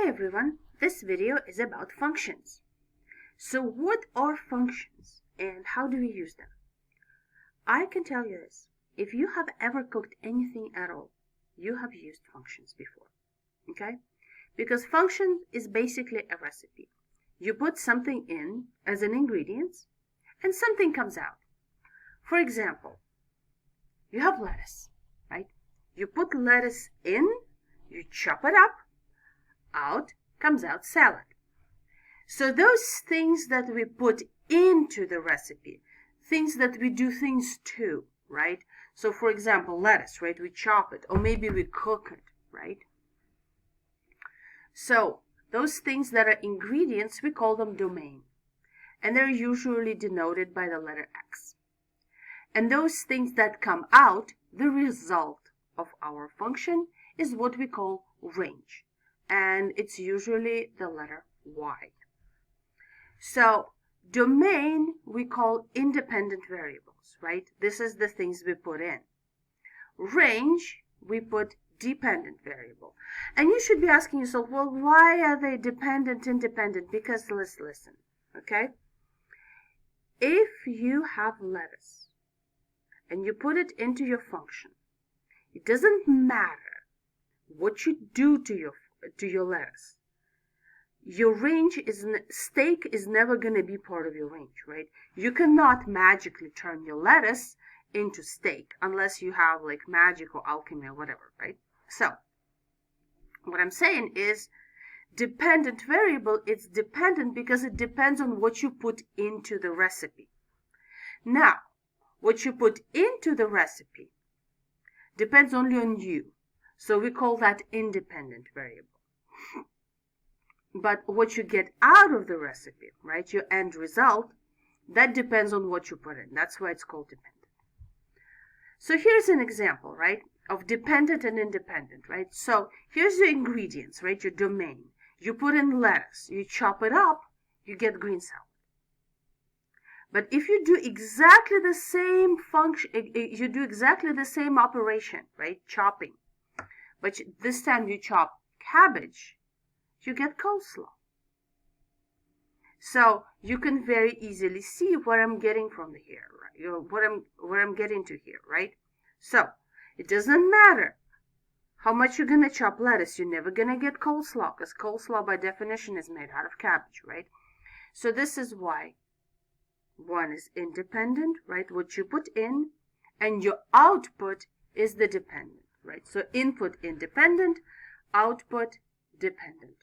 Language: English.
Hey everyone, this video is about functions. So what are functions and how do we use them? I can tell you this, if you have ever cooked anything at all, you have used functions before, okay? Because function is basically a recipe. You put something in as an ingredient and something comes out. For example, you have lettuce, right? You put lettuce in, you chop it up, out comes out salad. So those things that we put into the recipe, things that we do things to, right? So for example, lettuce, right? We chop it or maybe we cook it, right? So those things that are ingredients, we call them domain. And they're usually denoted by the letter X. And those things that come out, the result of our function, is what we call range. And it's usually the letter Y. So domain we call independent variables, right? This is the things we put in. Range we put dependent variable. And you should be asking yourself, well, why are they dependent, independent? Because let's listen, okay? If you have lettuce and you put it into your function, it doesn't matter what you do to your lettuce. Your range steak is never going to be part of your range, right? You cannot magically turn your lettuce into steak unless you have like magic or alchemy or whatever, right? So what I'm saying is dependent variable, it's dependent because it depends on what you put into the recipe. Now, what you put into the recipe depends only on you. So we call that independent variable. But what you get out of the recipe, right, your end result, that depends on what you put in. That's why it's called dependent. So here's an example, right, of dependent and independent, right? So here's your ingredients, right, your domain. You put in lettuce, you chop it up, you get green salad. But if you do exactly the same function, you do exactly the same operation, right, chopping, but this time you chop cabbage, you get coleslaw. So you can very easily see what I'm getting from here, right? What I'm getting to here, right? So it doesn't matter how much you're gonna chop lettuce, you're never gonna get coleslaw, because coleslaw by definition is made out of cabbage, right? So this is why one is independent, right? What you put in, and your output is the dependent, right? So input independent, output dependent.